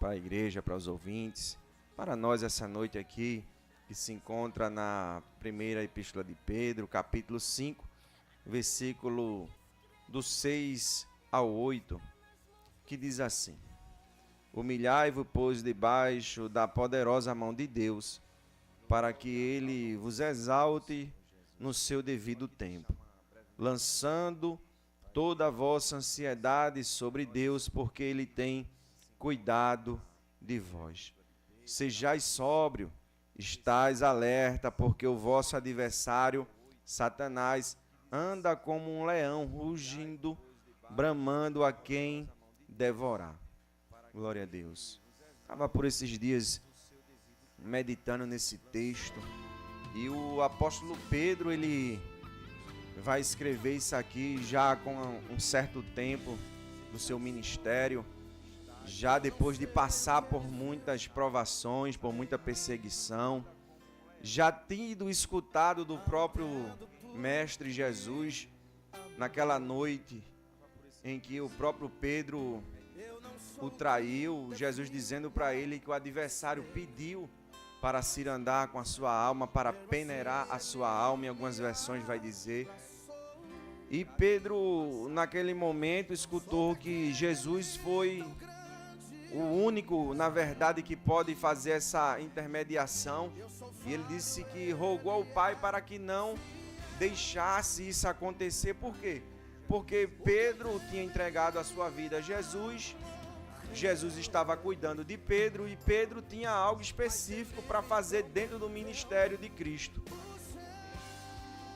para a igreja, para os ouvintes, para nós essa noite aqui, que se encontra na primeira epístola de Pedro, capítulo 5, versículo do 6 ao 8, que diz assim: Humilhai-vos, pois, debaixo da poderosa mão de Deus, para que ele vos exalte no seu devido tempo, lançando toda a vossa ansiedade sobre Deus, porque ele tem cuidado de vós. Sejais sóbrio, estais alerta, porque o vosso adversário, Satanás, anda como um leão, rugindo, bramando a quem devorar. Glória a Deus. Estava por esses dias meditando nesse texto, e o apóstolo Pedro, ele vai escrever isso aqui já com um certo tempo do seu ministério, já depois de passar por muitas provações, por muita perseguição, já tendo escutado do próprio Mestre Jesus, naquela noite em que o próprio Pedro o traiu, Jesus dizendo para ele que o adversário pediu para cirandar com a sua alma, para peneirar a sua alma, em algumas versões vai dizer. E Pedro, naquele momento, escutou que Jesus foi o único, na verdade, que pode fazer essa intermediação. E ele disse que rogou ao Pai para que não deixasse isso acontecer. Por quê? Porque Pedro tinha entregado a sua vida a Jesus. Jesus estava cuidando de Pedro e Pedro tinha algo específico para fazer dentro do ministério de Cristo.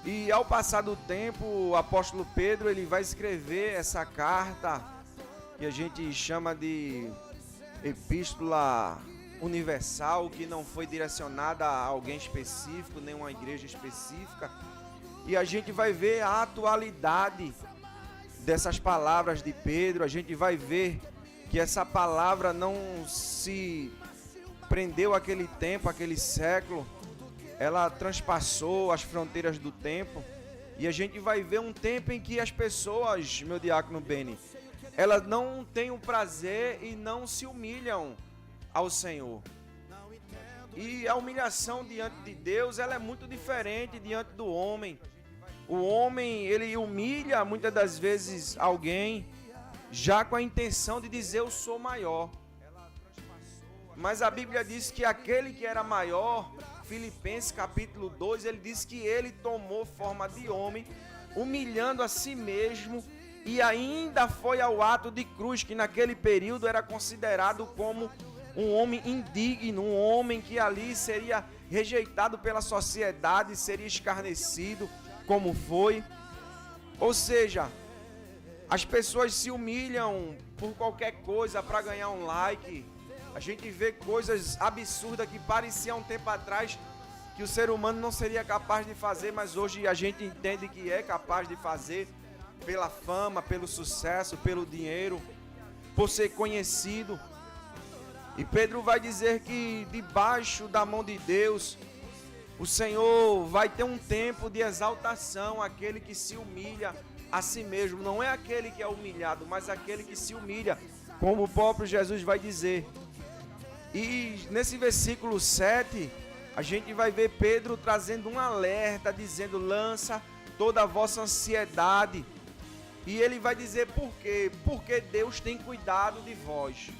E ao passar do tempo, o apóstolo Pedro, ele vai escrever essa carta que a gente chama de epístola universal, que não foi direcionada a alguém específico, nem uma igreja específica. E a gente vai ver a atualidade dessas palavras de Pedro, a gente vai ver que essa palavra não se prendeu àquele tempo, àquele século, ela transpassou as fronteiras do tempo, e a gente vai ver um tempo em que as pessoas, meu diácono Beni, elas não têm o prazer e não se humilham ao Senhor. E a humilhação diante de Deus, ela é muito diferente diante do homem. O homem, ele humilha muitas das vezes alguém já com a intenção de dizer eu sou maior. Mas a Bíblia diz que aquele que era maior, Filipenses capítulo 2, ele diz que ele tomou forma de homem, humilhando a si mesmo, e ainda foi ao ato de cruz, que naquele período era considerado como um homem indigno, um homem que ali seria rejeitado pela sociedade, seria escarnecido, como foi. Ou seja, as pessoas se humilham por qualquer coisa para ganhar um like. A gente vê coisas absurdas que parecia um tempo atrás que o ser humano não seria capaz de fazer, mas hoje a gente entende que é capaz de fazer pela fama, pelo sucesso, pelo dinheiro, por ser conhecido. E Pedro vai dizer que debaixo da mão de Deus, o Senhor vai ter um tempo de exaltação àquele que se humilha a si mesmo. Não é aquele que é humilhado, mas aquele que se humilha, como o próprio Jesus vai dizer. E nesse versículo 7, a gente vai ver Pedro trazendo um alerta, dizendo: lança toda a vossa ansiedade. E ele vai dizer por quê? Porque Deus tem cuidado de vós.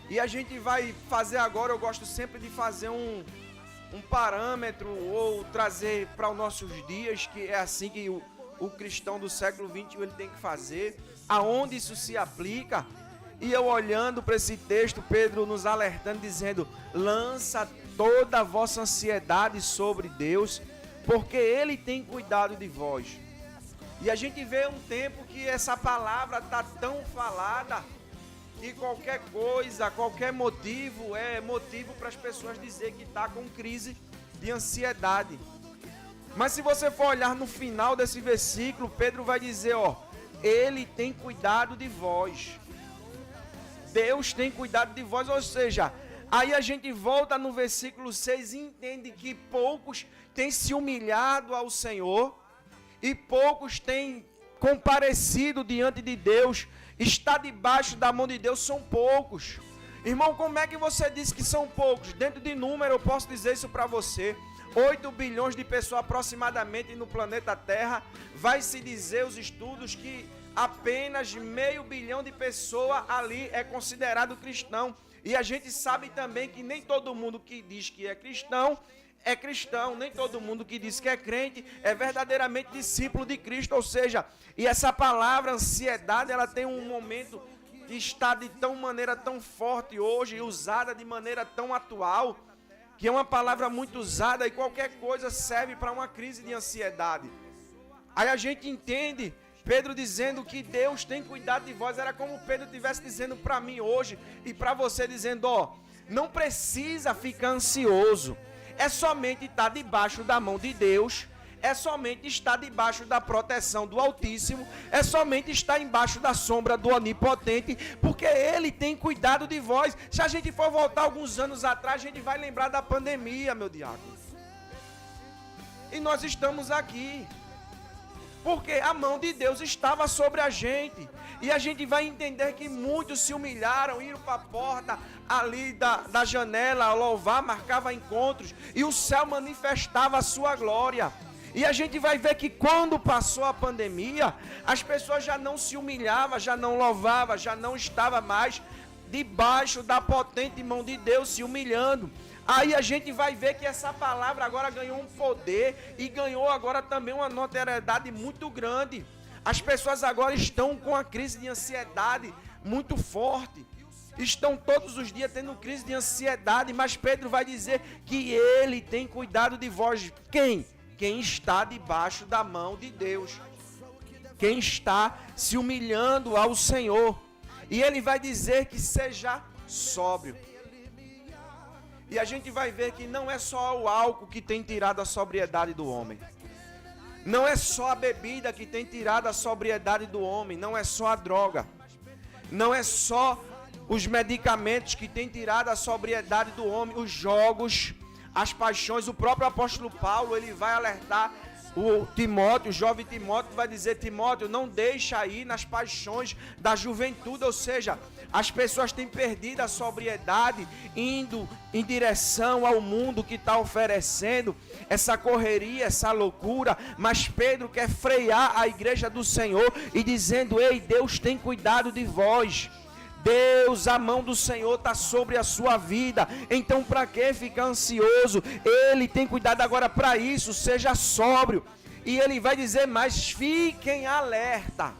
E a gente vai fazer agora, eu gosto sempre de fazer um parâmetro, ou trazer para os nossos dias, que é assim que o cristão do século XXI ele tem que fazer, aonde isso se aplica. E eu olhando para esse texto, Pedro nos alertando, dizendo: lança toda a vossa ansiedade sobre Deus, porque Ele tem cuidado de vós. E a gente vê um tempo que essa palavra está tão falada, que qualquer coisa, qualquer motivo é motivo para as pessoas dizer que está com crise de ansiedade. Mas se você for olhar no final desse versículo, Pedro vai dizer, Ele tem cuidado de vós. Deus tem cuidado de vós, ou seja, aí a gente volta no versículo 6 e entende que poucos têm se humilhado ao Senhor e poucos têm comparecido diante de Deus está debaixo da mão de Deus são poucos. Irmão, como é que você diz que são poucos? Dentro de número eu posso dizer isso para você. 8 bilhões de pessoas aproximadamente no planeta Terra. Vai se dizer os estudos que apenas 500 milhão de pessoas ali é considerado cristão. E a gente sabe também que nem todo mundo que diz que é cristão, nem todo mundo que diz que é crente é verdadeiramente discípulo de Cristo, ou seja, e essa palavra ansiedade, ela tem um momento que está de tão maneira tão forte hoje, usada de maneira tão atual, que é uma palavra muito usada e qualquer coisa serve para uma crise de ansiedade. Aí a gente entende Pedro dizendo que Deus tem cuidado de vós, era como Pedro estivesse dizendo para mim hoje e para você dizendo, não precisa ficar ansioso. É somente estar debaixo da mão de Deus, é somente estar debaixo da proteção do Altíssimo, é somente estar embaixo da sombra do Onipotente, porque Ele tem cuidado de vós. Se a gente for voltar alguns anos atrás, a gente vai lembrar da pandemia, meu diácono. E nós estamos aqui, porque a mão de Deus estava sobre a gente. E a gente vai entender que muitos se humilharam, iram para a porta ali da janela, a louvar, marcava encontros, e o céu manifestava a sua glória. E a gente vai ver que quando passou a pandemia, as pessoas já não se humilhavam, já não louvavam, já não estava mais debaixo da potente mão de Deus se humilhando. Aí a gente vai ver que essa palavra agora ganhou um poder e ganhou agora também uma notoriedade muito grande. As pessoas agora estão com a crise de ansiedade muito forte. Estão todos os dias tendo crise de ansiedade, mas Pedro vai dizer que Ele tem cuidado de vós. Quem? Quem está debaixo da mão de Deus. Quem está se humilhando ao Senhor. E Ele vai dizer que seja sóbrio. E a gente vai ver que não é só o álcool que tem tirado a sobriedade do homem. Não é só a bebida que tem tirado a sobriedade do homem. Não é só a droga. Não é só os medicamentos que tem tirado a sobriedade do homem. Os jogos, as paixões. O próprio apóstolo Paulo, ele vai alertar o Timóteo, o jovem Timóteo, vai dizer: Timóteo, não deixa ir nas paixões da juventude. Ou seja, as pessoas têm perdido a sobriedade, indo em direção ao mundo que está oferecendo essa correria, essa loucura. Mas Pedro quer frear a igreja do Senhor e dizendo: ei, Deus tem cuidado de vós. Deus, a mão do Senhor está sobre a sua vida. Então para que ficar ansioso? Ele tem cuidado agora para isso. Seja sóbrio. E ele vai dizer mais: fiquem alerta.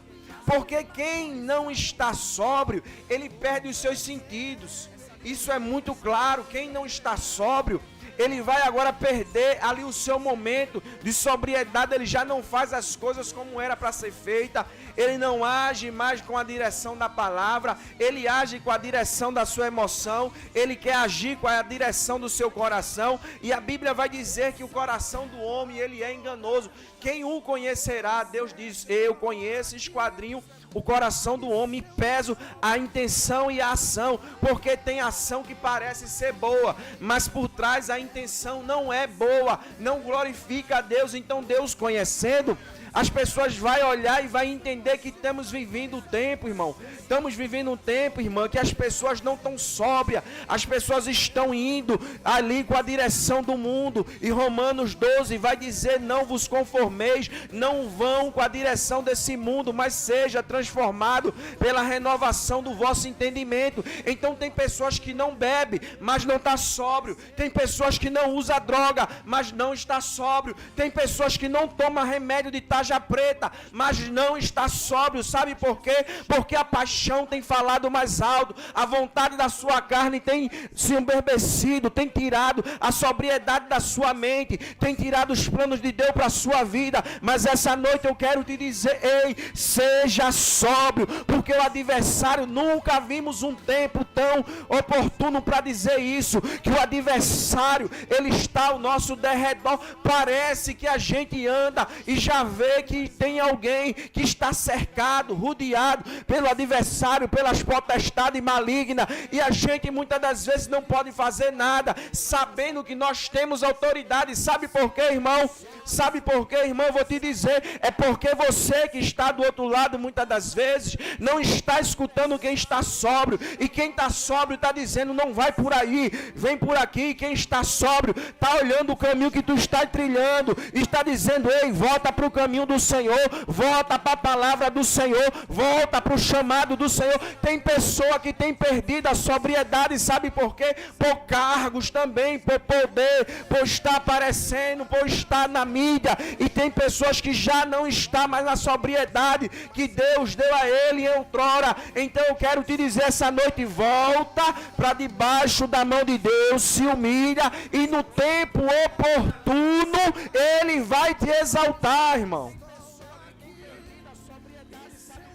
Porque quem não está sóbrio, ele perde os seus sentidos. Isso é muito claro. Quem não está sóbrio, ele vai agora perder ali o seu momento de sobriedade. Ele já não faz as coisas como era para ser feita. Ele não age mais com a direção da palavra. Ele age com a direção da sua emoção. Ele quer agir com a direção do seu coração. E a Bíblia vai dizer que o coração do homem, ele é enganoso. Quem o conhecerá? Deus diz: eu conheço, esquadrinho o coração do homem, peso a intenção e a ação, porque tem ação que parece ser boa, mas por trás a intenção não é boa, não glorifica a Deus. Então Deus, conhecendo, as pessoas vão olhar e vão entender que estamos vivendo um tempo, irmão. Estamos vivendo um tempo, irmã, que as pessoas não estão sóbrias. As pessoas estão indo ali com a direção do mundo. E Romanos 12 vai dizer: não vos conformeis, não vão com a direção desse mundo, mas seja transformado pela renovação do vosso entendimento. Então tem pessoas que não bebem, mas não está sóbrio. Tem pessoas que não usam droga, mas não está sóbrio. Tem pessoas que não tomam remédio de tarja preta, mas não está sóbrio. Sabe por quê? Porque a paixão tem falado mais alto, a vontade da sua carne tem se embebecido, tem tirado a sobriedade da sua mente, tem tirado os planos de Deus para a sua vida. Mas essa noite eu quero te dizer: ei, seja sóbrio, porque o adversário, nunca vimos um tempo tão oportuno para dizer isso, que o adversário, ele está ao nosso derredor. Parece que a gente anda e já vê vê que tem alguém que está cercado, rodeado pelo adversário, pelas potestades malignas, e a gente muitas das vezes não pode fazer nada, sabendo que nós temos autoridade. Sabe por quê, irmão? Sabe por quê, irmão? Eu vou te dizer, é porque você que está do outro lado, muitas das vezes, não está escutando quem está sóbrio, e quem está sóbrio está dizendo, não vai por aí, vem por aqui. Quem está sóbrio está olhando o caminho que tu está trilhando, e está dizendo, ei, volta para o caminho do Senhor, volta para a palavra do Senhor, volta para o chamado do Senhor. Tem pessoa que tem perdido a sobriedade, sabe por quê? Por cargos também, por poder, por estar aparecendo, por estar na mídia, e tem pessoas que já não estão mais na sobriedade que Deus deu a ele em outrora. Então eu quero te dizer essa noite, volta para debaixo da mão de Deus, se humilha, e no tempo oportuno ele vai te exaltar, irmão.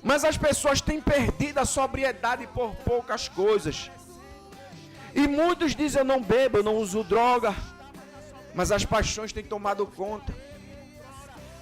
Mas as pessoas têm perdido a sobriedade por poucas coisas, e muitos dizem, eu não bebo, eu não uso droga, mas as paixões têm tomado conta.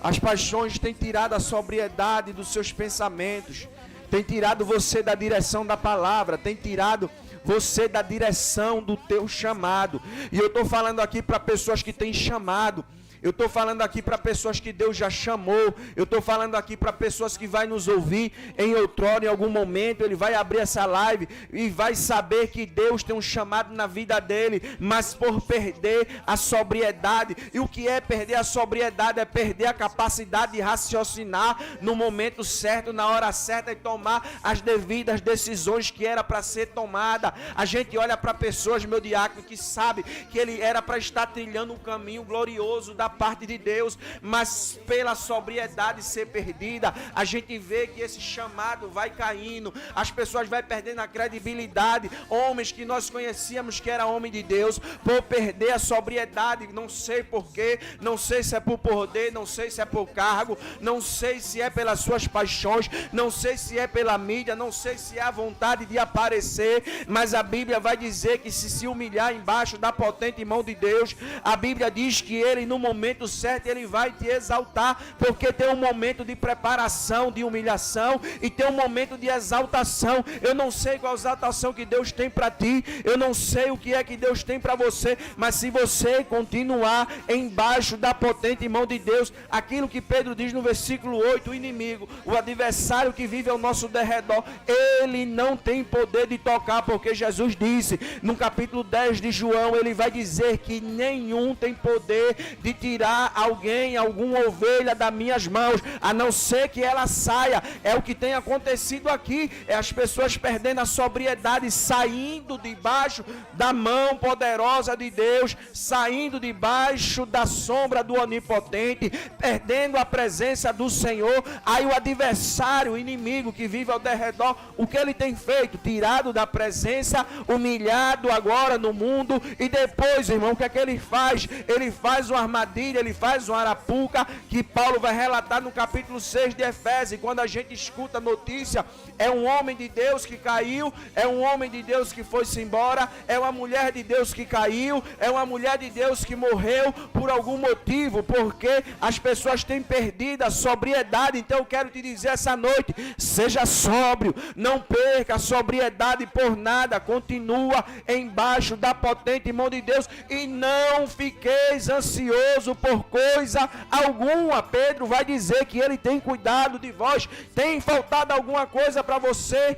As paixões têm tirado a sobriedade dos seus pensamentos, têm tirado você da direção da palavra, têm tirado você da direção do teu chamado. E eu estou falando aqui para pessoas que têm chamado. Eu estou falando aqui para pessoas que Deus já chamou. Eu estou falando aqui para pessoas que vai nos ouvir em outrora, em algum momento. Ele vai abrir essa live e vai saber que Deus tem um chamado na vida dele, mas por perder a sobriedade. E o que é perder a sobriedade? É perder a capacidade de raciocinar no momento certo, na hora certa, e tomar as devidas decisões que era para ser tomada. A gente olha para pessoas, meu diácono, que sabe que ele era para estar trilhando um caminho glorioso da parte de Deus, mas pela sobriedade ser perdida, a gente vê que esse chamado vai caindo, as pessoas vão perdendo a credibilidade. Homens que nós conhecíamos que era homem de Deus, por perder a sobriedade, não sei porquê, não sei se é por poder, não sei se é por cargo, não sei se é pelas suas paixões, não sei se é pela mídia, não sei se é a vontade de aparecer, mas a Bíblia vai dizer que se humilhar embaixo da potente mão de Deus, a Bíblia diz que ele no momento certo ele vai te exaltar, porque tem um momento de preparação, de humilhação, e tem um momento de exaltação. Eu não sei qual a exaltação que Deus tem para ti, eu não sei o que é que Deus tem para você, mas se você continuar embaixo da potente mão de Deus, aquilo que Pedro diz no versículo 8, o inimigo, o adversário que vive ao nosso derredor, ele não tem poder de tocar, porque Jesus disse no capítulo 10 de João, ele vai dizer que nenhum tem poder de tirar alguém, alguma ovelha das minhas mãos, a não ser que ela saia. É o que tem acontecido aqui, é as pessoas perdendo a sobriedade, saindo debaixo da mão poderosa de Deus, saindo debaixo da sombra do Onipotente, perdendo a presença do Senhor. Aí o adversário, o inimigo que vive ao derredor, o que ele tem feito? Tirado da presença, humilhado agora no mundo, e depois, irmão, o que é que ele faz? Ele faz uma armadilha, ele faz uma arapuca, que Paulo vai relatar no capítulo 6 de Efésios. Quando a gente escuta a notícia, é um homem de Deus que caiu, é um homem de Deus que foi-se embora, é uma mulher de Deus que caiu, é uma mulher de Deus que morreu por algum motivo, porque as pessoas têm perdido a sobriedade. Então eu quero te dizer essa noite, seja sóbrio, não perca a sobriedade por nada, continua embaixo da potente mão de Deus, e não fiqueis ansioso por coisa alguma. Pedro vai dizer que ele tem cuidado de vós. Tem faltado alguma coisa para você?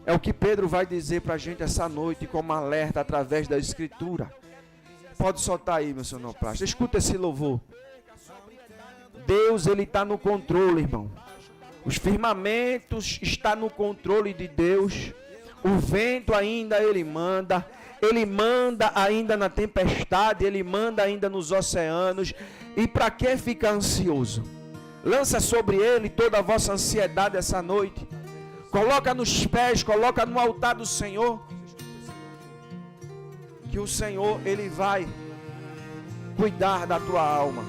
É o que Pedro vai dizer para a gente essa noite como alerta através da Escritura. Pode soltar aí, meu sonoplasta. Escuta esse louvor. Deus, ele está no controle, irmão. Os firmamentos estão no controle de Deus. O vento ainda ele manda. Ele manda ainda na tempestade. Ele manda ainda nos oceanos. E para que ficar ansioso? Lança sobre ele toda a vossa ansiedade essa noite. Coloca nos pés, coloca no altar do Senhor. Que o Senhor, ele vai cuidar da tua alma.